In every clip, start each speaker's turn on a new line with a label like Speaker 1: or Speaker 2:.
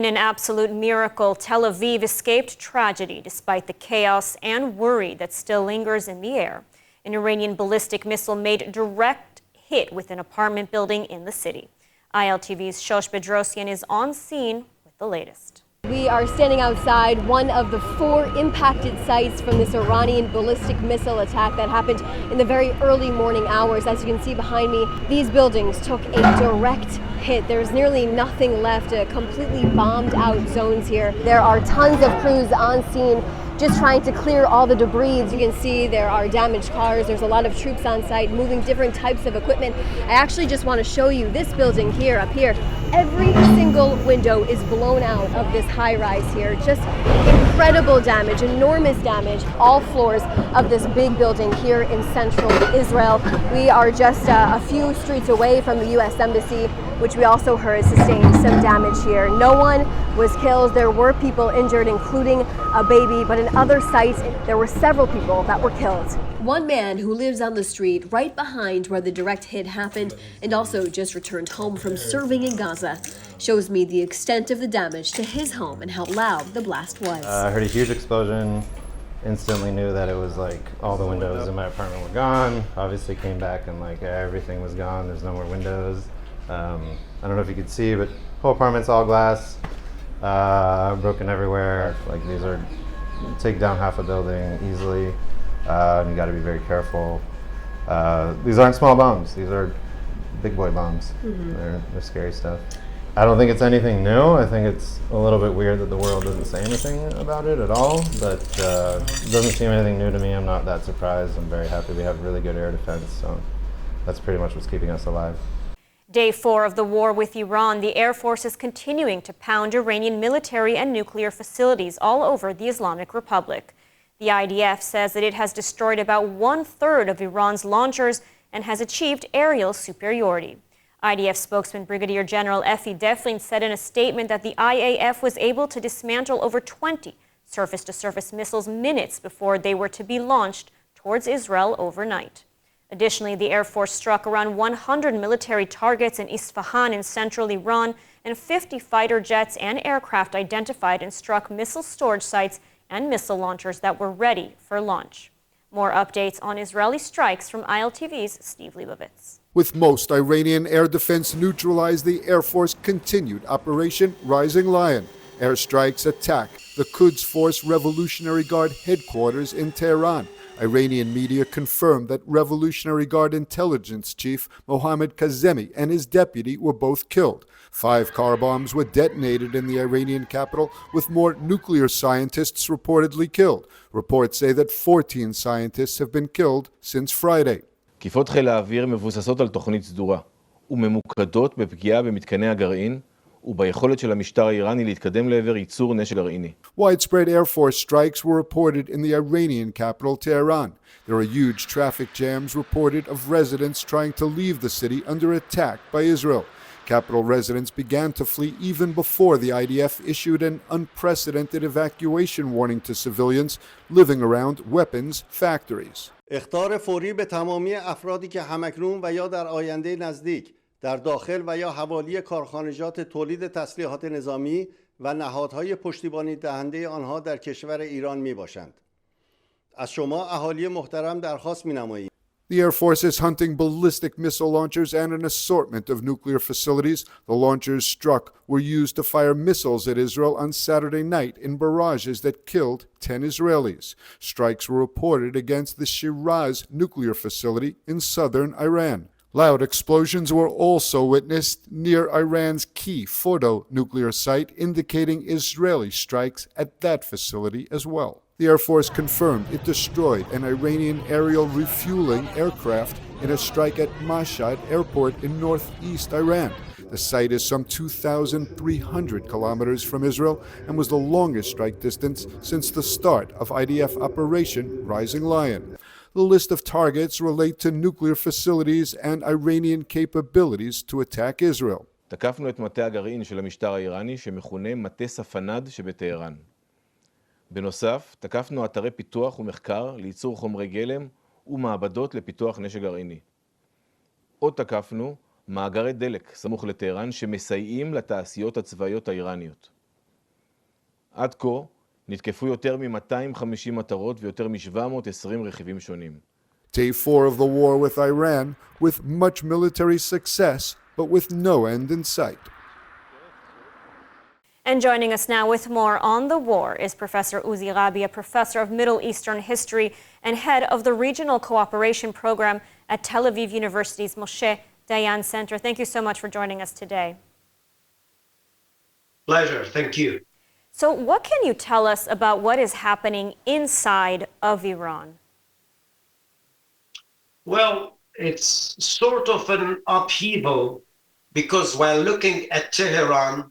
Speaker 1: In an absolute miracle, Tel Aviv escaped tragedy despite the chaos and worry that still lingers in the air. An Iranian ballistic missile made direct hit with an apartment building in the city. ILTV's Shosh Bedrosian is on scene with the latest.
Speaker 2: We are standing outside one of the 4 impacted sites from this Iranian ballistic missile attack that happened in the very early morning hours. As you can see behind me, these buildings took a direct hit. There's nearly nothing left, completely bombed out zones here. There are tons of crews on scene just trying to clear all the debris. As you can see, there are damaged cars. There's a lot of troops on site moving different types of equipment. I actually just want to show you this building here, up here. Every single window is blown out of this high rise here. Just incredible damage, enormous damage, all floors of this big building here in central Israel. We are just a few streets away from the U.S. Embassy, which we also heard sustained some damage here. No one was killed. There were people injured, including a baby, but in other sites, there were several people that were killed. One man who lives on the street right behind where the direct hit happened and also just returned home from serving in Gaza shows me the extent of the damage to his home and how loud the blast was.
Speaker 3: I heard a huge explosion, instantly knew that it was like all the windows in my apartment were gone. Obviously came back and like everything was gone, there's no more windows. I don't know if you could see, but whole apartment's all glass, broken everywhere. Like these are, take down half a building easily. You got to be very careful. These aren't small bombs. These are big boy bombs. They're scary stuff. I don't think it's anything new. I think it's a little bit weird that the world doesn't say anything about it at all, but it doesn't seem anything new to me. I'm not that surprised. I'm very happy we have really good air defense, so that's pretty much what's keeping us alive.
Speaker 1: Day 4 of the war with Iran, the Air Force is continuing to pound Iranian military and nuclear facilities all over the Islamic Republic. The IDF says that it has destroyed about 1/3 of Iran's launchers and has achieved aerial superiority. IDF spokesman Brigadier General Efi Deflin said in a statement that the IAF was able to dismantle over 20 surface-to-surface missiles minutes before they were to be launched towards Israel overnight. Additionally, the Air Force struck around 100 military targets in Isfahan in central Iran, and 50 fighter jets and aircraft identified and struck missile storage sites and missile launchers that were ready for launch. More updates on Israeli strikes from ILTV's Steve Leibovitz.
Speaker 4: With most Iranian air defense neutralized, the Air Force continued Operation Rising Lion. Airstrikes attack the Quds Force Revolutionary Guard headquarters in Tehran. Iranian media confirmed that Revolutionary Guard intelligence chief Mohammad Kazemi and his deputy were both killed. 5 car bombs were detonated in the Iranian capital, with more nuclear scientists reportedly killed. Reports say that 14 scientists have been killed since Friday.
Speaker 5: תקיפות חיל האוויר מבוססות על תוכנית סדורה וממוקדות בפגיעה במתקני הגרעין וביכולת של המשטר האיראני להתקדם לעבר ייצור נשק גרעיני.
Speaker 4: Widespread Air Force strikes were reported in the Iranian capital, Tehran. There are huge traffic jams reported of residents trying to leave the city under attack by Israel. Capital residents began to flee even before the IDF issued an unprecedented evacuation warning to civilians living around weapons factories.
Speaker 6: اخطار فوری به تمامی افرادی که همکنون و یا در آینده نزدیک در داخل و یا حوالی کارخانجات تولید تسلیحات نظامی و نهادهای پشتیبانی دهنده آنها در کشور ایران می باشند. از شما اهالی محترم درخواست می نماییم.
Speaker 4: The Air Force is hunting ballistic missile launchers and an assortment of nuclear facilities. The launchers struck were used to fire missiles at Israel on Saturday night in barrages that killed 10 Israelis. Strikes were reported against the Shiraz nuclear facility in southern Iran. Loud explosions were also witnessed near Iran's key Fordo nuclear site, indicating Israeli strikes at that facility as well. The Air Force confirmed it destroyed an Iranian aerial refueling aircraft in a strike at Mashhad airport in northeast Iran. The site is some 2,300 kilometers from Israel and was the longest strike distance since the start of IDF Operation Rising Lion. The list of targets relate to nuclear facilities and Iranian capabilities to attack Israel.
Speaker 5: תקפנו את מטה הגרעין של המשטר האיראני שמכונה מטה ספנד שבטהרן. בנוסף, תקפנו אתרי פיתוח ומחקר לייצור חומרי גלם ומעבדות לפיתוח נשק גרעיני. עוד תקפנו מאגרי דלק סמוך לטהרן שמסייעים לתעשיות הצבאיות האיראניות. עד כה נתקפו יותר מ-250 מטרות ויותר מ-720 רכיבים שונים.
Speaker 4: Day 4 of the war with Iran, with much military success, but with no end in sight.
Speaker 1: And joining us now with more on the war is Professor Uzi Rabi, a professor of Middle Eastern history and head of the Regional Cooperation Program at Tel Aviv University's Moshe Dayan Center. Thank you so much for joining us today.
Speaker 7: Pleasure. Thank you.
Speaker 1: So what can you tell us about what is happening inside of Iran?
Speaker 7: Well, it's sort of an upheaval because while looking at Tehran,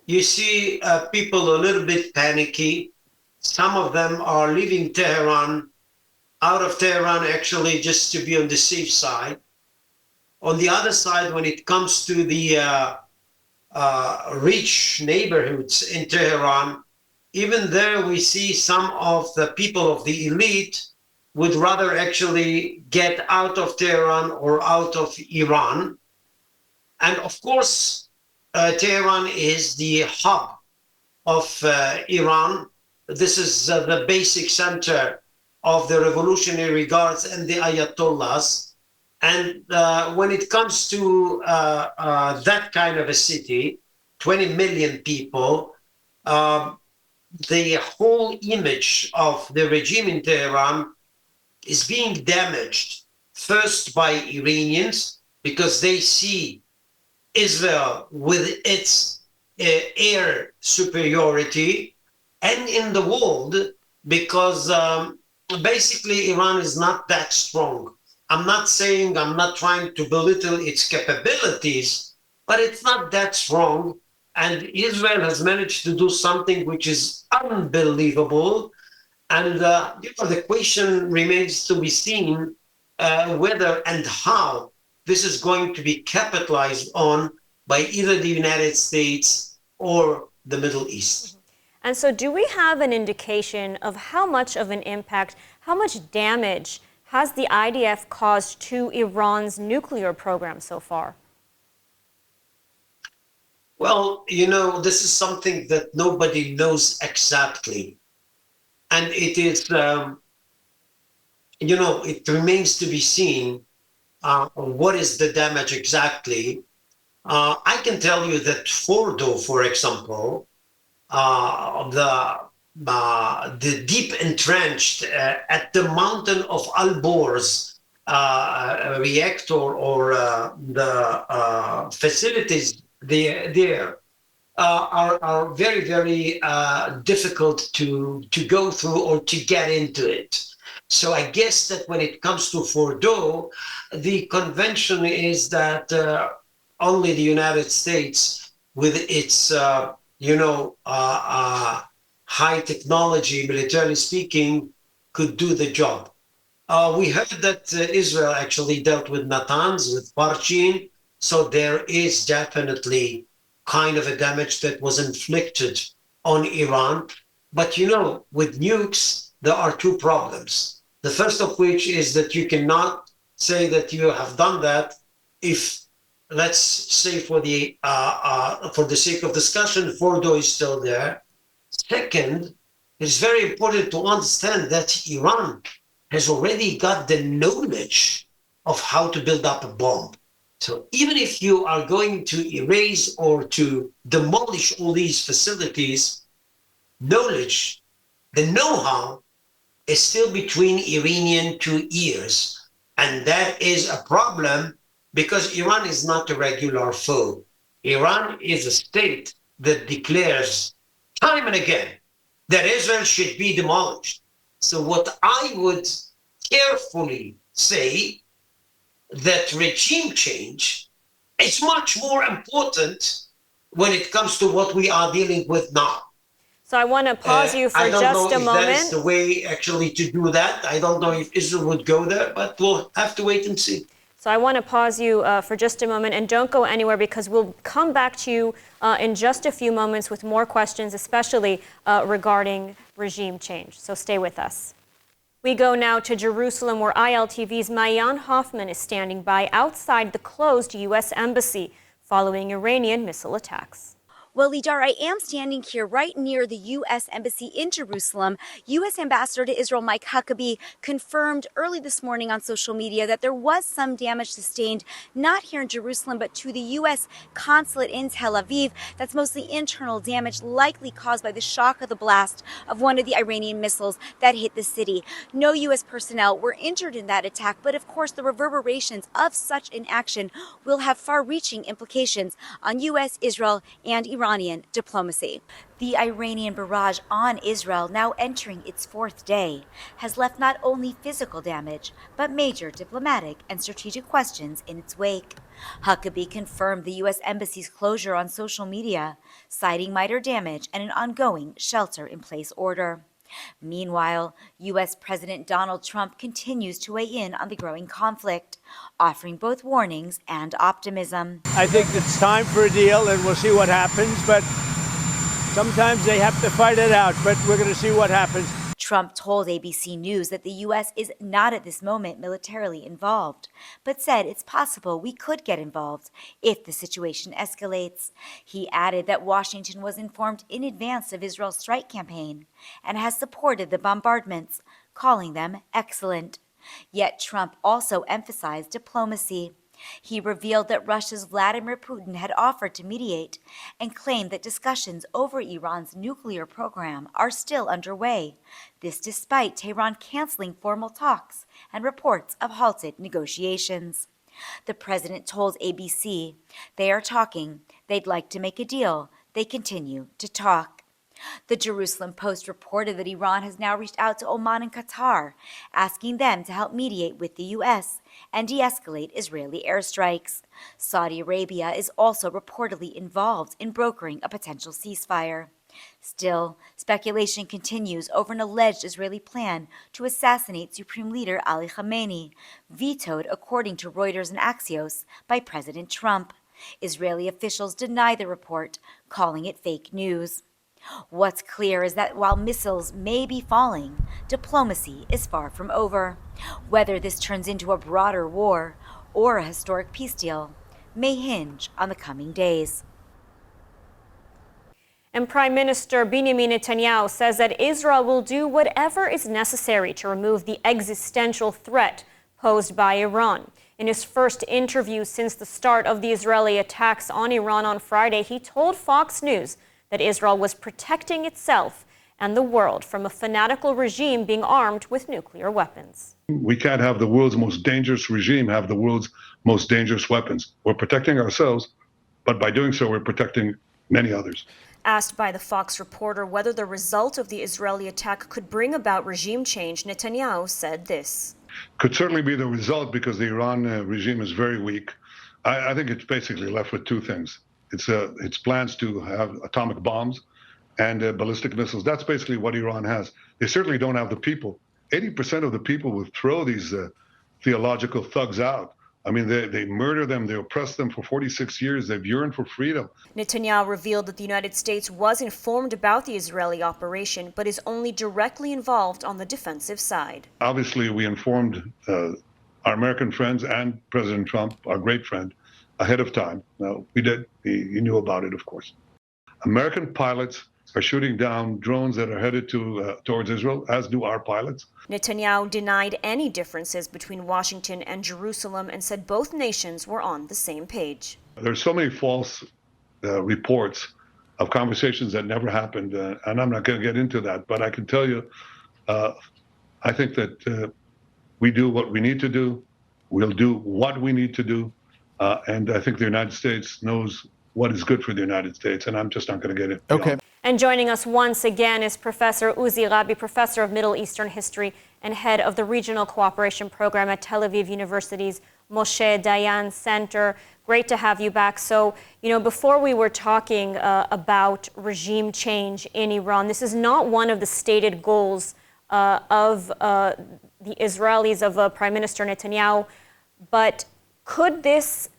Speaker 7: you see people a little bit panicky. Some of them are leaving Tehran, out of Tehran actually just to be on the safe side. On the other side, when it comes to the rich neighborhoods in Tehran, even there we see some of the people of the elite would rather actually get out of Tehran or out of Iran. And of course, Tehran is the hub of Iran. This is the basic center of the Revolutionary Guards and the Ayatollahs. And when it comes to that kind of a city, 20 million people, the whole image of the regime in Tehran is being damaged first by Iranians because they see Israel with its air superiority, and in the world because basically Iran is not that strong. I'm not trying to belittle its capabilities, but it's not that strong. And Israel has managed to do something which is unbelievable. And the question remains to be seen whether and how this is going to be capitalized on by either the United States or the Middle East.
Speaker 1: And so do we have an indication of how much of an impact, how much damage has the IDF caused to Iran's nuclear program so far?
Speaker 7: Well, this is something that nobody knows exactly. And it is, it remains to be seen what is the damage exactly. I can tell you that Fordo, for example, the deep entrenched at the mountain of Al-Borz reactor or the facilities there are very, very difficult to go through or to get into it. So I guess that when it comes to Fordo, the convention is that only the United States, with its high technology, militarily speaking, could do the job. We heard that Israel actually dealt with Natanz, with Parchin, so there is definitely kind of a damage that was inflicted on Iran. But with nukes, there are two problems. The first of which is that you cannot say that you have done that if, let's say for the sake of discussion, Fordo is still there. Second, it's very important to understand that Iran has already got the knowledge of how to build up a bomb. So even if you are going to erase or to demolish all these facilities, knowledge, the know-how is still between Iranian two ears. And that is a problem because Iran is not a regular foe. Iran is a state that declares time and again that Israel should be demolished. So what I would carefully say that regime change is much more important when it comes to what we are dealing with now.
Speaker 1: So I want to pause you for just a moment.
Speaker 7: I don't know if that is the way actually to do that. I don't know if Israel would go there, but we'll have to wait and see.
Speaker 1: So I want to pause you for just a moment, and don't go anywhere because we'll come back to you in just a few moments with more questions, especially regarding regime change. So stay with us. We go now to Jerusalem, where ILTV's Mayan Hoffman is standing by outside the closed U.S. embassy following Iranian missile attacks.
Speaker 8: Well, Lidar, I am standing here right near the U.S. Embassy in Jerusalem. U.S. Ambassador to Israel Mike Huckabee confirmed early this morning on social media that there was some damage sustained, not here in Jerusalem, but to the U.S. consulate in Tel Aviv. That's mostly internal damage, likely caused by the shock of the blast of one of the Iranian missiles that hit the city. No U.S. personnel were injured in that attack, but of course the reverberations of such an action will have far-reaching implications on U.S., Israel, and Iranian diplomacy. The Iranian barrage on Israel, now entering its fourth day, has left not only physical damage, but major diplomatic and strategic questions in its wake. Huckabee confirmed the U.S. Embassy's closure on social media, citing minor damage and an ongoing shelter-in-place order. Meanwhile, U.S. President Donald Trump continues to weigh in on the growing conflict, offering both warnings and optimism.
Speaker 9: I think it's time for a deal, and we'll see what happens, but sometimes they have to fight it out, but we're going to see what happens.
Speaker 8: Trump told ABC News that the U.S. is not at this moment militarily involved, but said it's possible we could get involved if the situation escalates. He added that Washington was informed in advance of Israel's strike campaign and has supported the bombardments, calling them excellent. Yet Trump also emphasized diplomacy. He revealed that Russia's Vladimir Putin had offered to mediate and claimed that discussions over Iran's nuclear program are still underway. This despite Tehran canceling formal talks and reports of halted negotiations. The president told ABC, "They are talking. They'd like to make a deal. They continue to talk." The Jerusalem Post reported that Iran has now reached out to Oman and Qatar, asking them to help mediate with the U.S. and de-escalate Israeli airstrikes. Saudi Arabia is also reportedly involved in brokering a potential ceasefire. Still, speculation continues over an alleged Israeli plan to assassinate Supreme Leader Ali Khamenei, vetoed, according to Reuters and Axios, by President Trump. Israeli officials deny the report, calling it fake news. What's clear is that while missiles may be falling, diplomacy is far from over. Whether this turns into a broader war or a historic peace deal may hinge on the coming days.
Speaker 1: And Prime Minister Benjamin Netanyahu says that Israel will do whatever is necessary to remove the existential threat posed by Iran. In his first interview since the start of the Israeli attacks on Iran on Friday, he told Fox News that Israel was protecting itself and the world from a fanatical regime being armed with nuclear weapons.
Speaker 10: We can't have the world's most dangerous regime have the world's most dangerous weapons. We're protecting ourselves, but by doing so, we're protecting many others.
Speaker 1: Asked by the Fox reporter whether the result of the Israeli attack could bring about regime change, Netanyahu said this.
Speaker 10: Could certainly be the result because the Iran regime is very weak. I think it's basically left with two things. It's plans to have atomic bombs and ballistic missiles. That's basically what Iran has. They certainly don't have the people. 80% of the people will throw these theological thugs out. I mean, they murder them, they oppress them for 46 years. They've yearned for freedom.
Speaker 1: Netanyahu revealed that the United States was informed about the Israeli operation, but is only directly involved on the defensive side.
Speaker 10: Obviously, we informed our American friends and President Trump, our great friend, ahead of time. No, we did. He knew about it, of course. American pilots are shooting down drones that are headed towards Israel, as do our pilots.
Speaker 1: Netanyahu denied any differences between Washington and Jerusalem and said both nations were on the same page.
Speaker 10: There's so many false reports of conversations that never happened, and I'm not going to get into that, but I can tell you, I think that we do what we need to do. We'll do what we need to do. And I think the United States knows what is good for the United States, and I'm just not going to get it.
Speaker 1: Okay. And joining us once again is Professor Uzi Rabi, Professor of Middle Eastern History and Head of the Regional Cooperation Program at Tel Aviv University's Moshe Dayan Center. Great to have you back. So, before we were talking about regime change in Iran, this is not one of the stated goals of the Israelis, of Prime Minister Netanyahu, but could this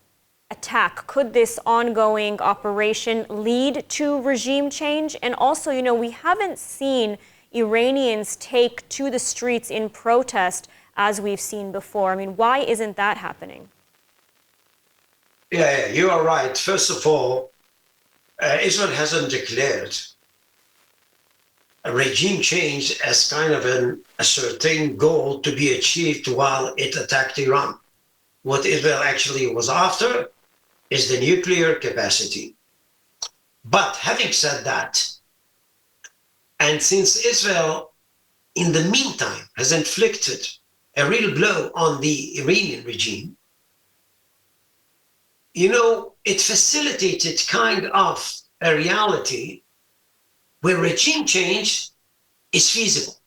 Speaker 1: attack, could this ongoing operation lead to regime change? And also, we haven't seen Iranians take to the streets in protest as we've seen before. I mean, why isn't that happening?
Speaker 7: Yeah, you are right. First of all, Israel hasn't declared a regime change as kind of a certain goal to be achieved while it attacked Iran. What Israel actually was after is the nuclear capacity. But having said that, and since Israel, in the meantime, has inflicted a real blow on the Iranian regime, it facilitated kind of a reality where regime change is feasible.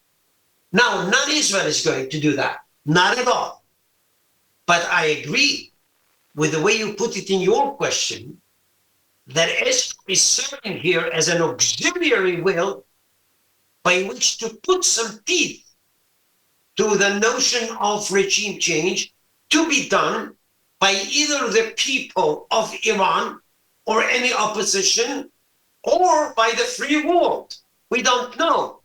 Speaker 7: Now, not Israel is going to do that, not at all. But I agree with the way you put it in your question, that Israel is serving here as an auxiliary will by which to put some teeth to the notion of regime change to be done by either the people of Iran or any opposition or by the free world. We don't know.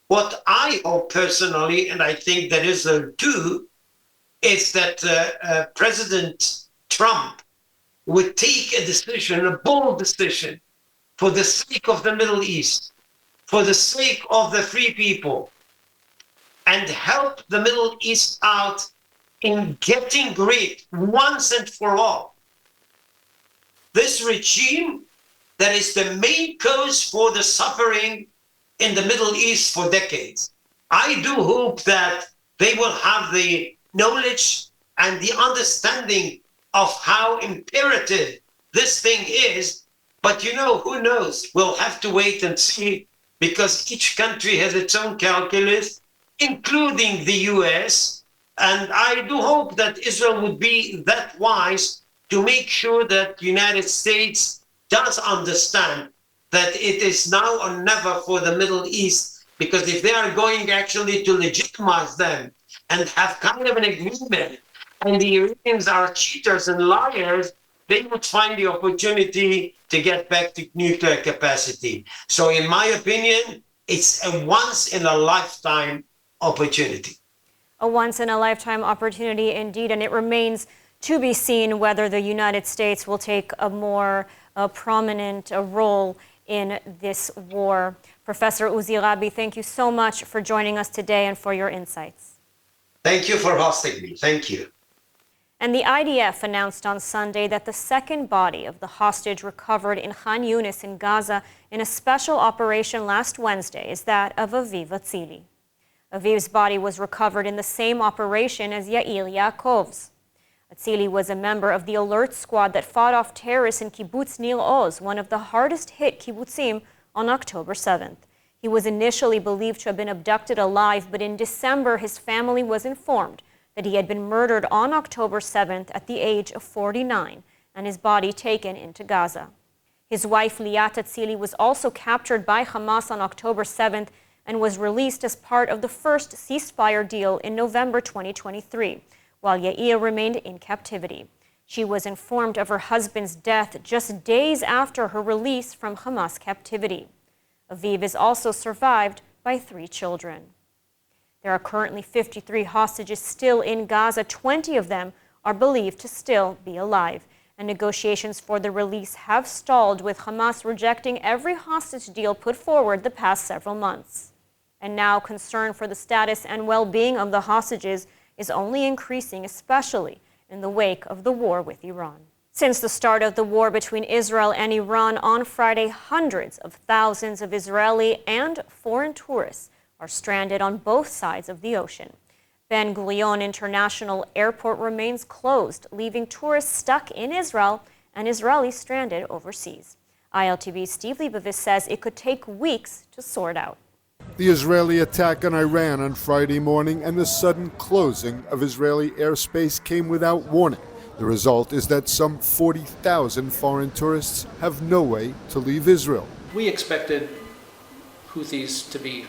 Speaker 7: What I hope personally, and I think that Israel too, is that President Trump would take a decision, a bold decision, for the sake of the Middle East, for the sake of the free people, and help the Middle East out in getting rid, once and for all, this regime that is the main cause for the suffering in the Middle East for decades. I do hope that they will have the knowledge and the understanding of how imperative this thing is. But who knows? We'll have to wait and see, because each country has its own calculus, including the US. And I do hope that Israel would be that wise to make sure that the United States does understand that it is now or never for the Middle East, because if they are going actually to legitimize them and have kind of an agreement, and the Iranians are cheaters and liars, they would find the opportunity to get back to nuclear capacity. So in my opinion, it's a once-in-a-lifetime opportunity.
Speaker 1: A once-in-a-lifetime opportunity indeed, and it remains to be seen whether the United States will take a more prominent role in this war. Professor Uzi Rabi, thank you so much for joining us today and for your insights.
Speaker 7: Thank you for hosting me. Thank you.
Speaker 1: And the IDF announced on Sunday that the second body of the hostage recovered in Khan Yunis in Gaza in a special operation last Wednesday is that of Aviv Atzili. Aviv's body was recovered in the same operation as Yair Yaakov's. Atzili was a member of the alert squad that fought off terrorists in Kibbutz Nir Oz, one of the hardest-hit kibbutzim, on October 7th. He was initially believed to have been abducted alive, but in December his family was informed that he had been murdered on October 7th at the age of 49 and his body taken into Gaza. His wife Liat Atzili was also captured by Hamas on October 7th and was released as part of the first ceasefire deal in November 2023, while Yair remained in captivity. She was informed of her husband's death just days after her release from Hamas captivity. Aviv is also survived by 3 children. There are currently 53 hostages still in Gaza. 20 of them are believed to still be alive. And negotiations for the release have stalled, with Hamas rejecting every hostage deal put forward the past several months. And now concern for the status and well-being of the hostages is only increasing, especially in the wake of the war with Iran. Since the start of the war between Israel and Iran on Friday, hundreds of thousands of Israeli and foreign tourists are stranded on both sides of the ocean. Ben Gurion International Airport remains closed, leaving tourists stuck in Israel and Israelis stranded overseas. ILTV's Steve Leibovitz says it could take weeks to sort out.
Speaker 4: The Israeli attack on Iran on Friday morning and the sudden closing of Israeli airspace came without warning. The result is that some 40,000 foreign tourists have no way to leave Israel.
Speaker 11: We expected Houthis to be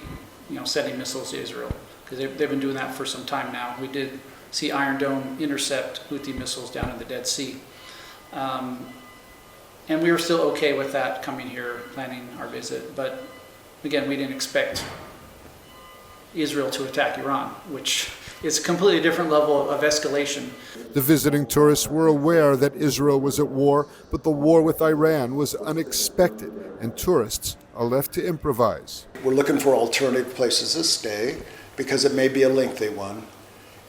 Speaker 11: sending missiles to Israel, because they've been doing that for some time now. We did see Iron Dome intercept Houthi missiles down in the Dead Sea. And we were still okay with that coming here, planning our visit. But again, we didn't expect Israel to attack Iran, which is a completely different level of escalation.
Speaker 4: The visiting tourists were aware that Israel was at war, but the war with Iran was unexpected, and tourists are left to improvise.
Speaker 12: We're looking for alternative places to stay because it may be a lengthy one.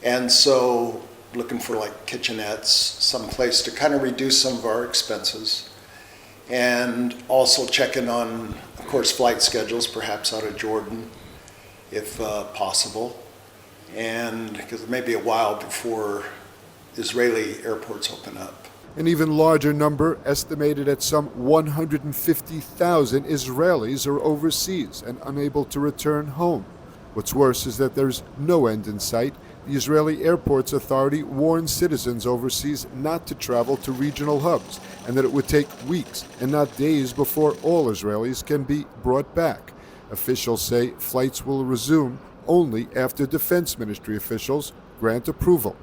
Speaker 12: And so looking for like kitchenettes, some place to kind of reduce some of our expenses. And also checking on, of course, flight schedules, perhaps out of Jordan, if possible. And because it may be a while before Israeli airports open up.
Speaker 4: An even larger number, estimated at some 150,000 Israelis, are overseas and unable to return home. What's worse is that there's no end in sight. The Israeli Airports Authority warns citizens overseas not to travel to regional hubs, and that it would take weeks and not days before all Israelis can be brought back. Officials say flights will resume only after Defense Ministry officials grant approval.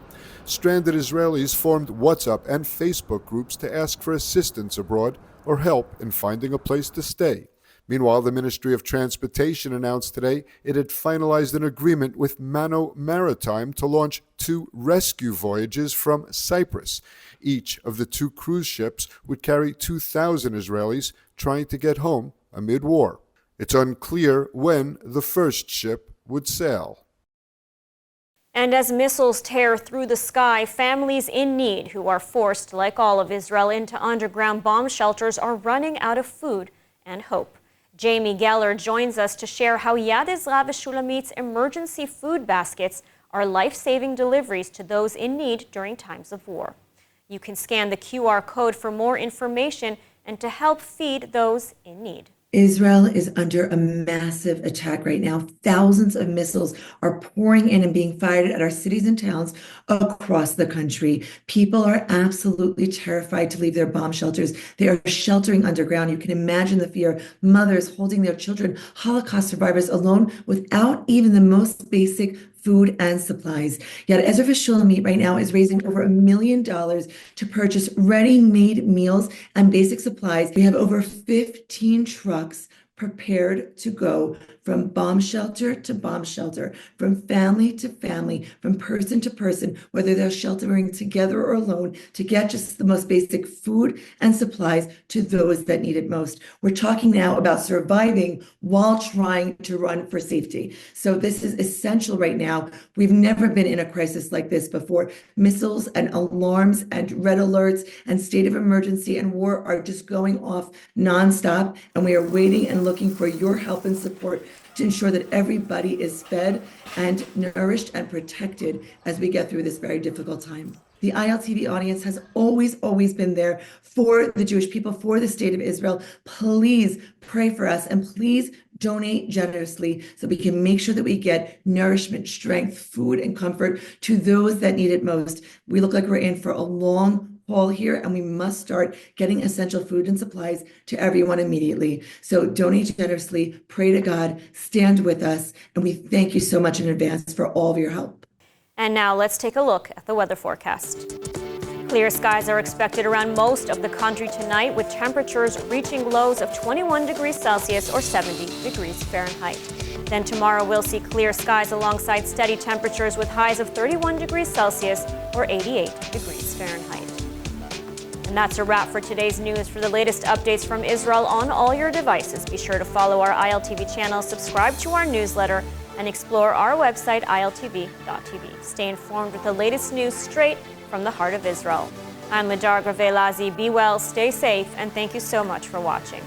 Speaker 4: Stranded Israelis formed WhatsApp and Facebook groups to ask for assistance abroad or help in finding a place to stay. Meanwhile, the Ministry of Transportation announced today it had finalized an agreement with Mano Maritime to launch 2 rescue voyages from Cyprus. Each of the 2 cruise ships would carry 2,000 Israelis trying to get home amid war. It's unclear when the first ship would sail.
Speaker 1: And as missiles tear through the sky, families in need who are forced, like all of Israel, into underground bomb shelters are running out of food and hope. Jamie Geller joins us to share how Yad Ezra Shulamith's emergency food baskets are life-saving deliveries to those in need during times of war. You can scan the QR code for more information and to help feed those in need.
Speaker 13: Israel is under a massive attack right now. Thousands of missiles are pouring in and being fired at our cities and towns across the country. People are absolutely terrified to leave their bomb shelters. They are sheltering underground. You can imagine the fear. Mothers holding their children, Holocaust survivors alone without even the most basic food and supplies. Yet Ezra Shulamith right now is raising over $1 million to purchase ready-made meals and basic supplies. We have over 15 trucks prepared to go from bomb shelter to bomb shelter, from family to family, from person to person, whether they're sheltering together or alone, to get just the most basic food and supplies to those that need it most. We're talking now about surviving while trying to run for safety. So this is essential right now. We've never been in a crisis like this before. Missiles and alarms and red alerts and state of emergency and war are just going off nonstop, and we are waiting and looking for your help and support to ensure that everybody is fed and nourished and protected as we get through this very difficult time. The ILTV audience has always been there for the Jewish people, for the state of Israel. Please pray for us and please donate generously so we can make sure that we get nourishment, strength, food, and comfort to those that need it most. We look like we're in for a long haul here, and we must start getting essential food and supplies to everyone immediately. So donate generously, pray to God, stand with us, and we thank you so much in advance for all of your help.
Speaker 1: And now let's take a look at the weather forecast. Clear skies are expected around most of the country tonight, with temperatures reaching lows of 21 degrees Celsius or 70 degrees Fahrenheit. Then tomorrow we'll see clear skies alongside steady temperatures with highs of 31 degrees Celsius or 88 degrees Fahrenheit. And that's a wrap for today's news. For the latest updates from Israel on all your devices, be sure to follow our ILTV channel, subscribe to our newsletter, and explore our website, iltv.tv. Stay informed with the latest news straight from the heart of Israel. I'm Ladar Gravelazi. Be well, stay safe, and thank you so much for watching.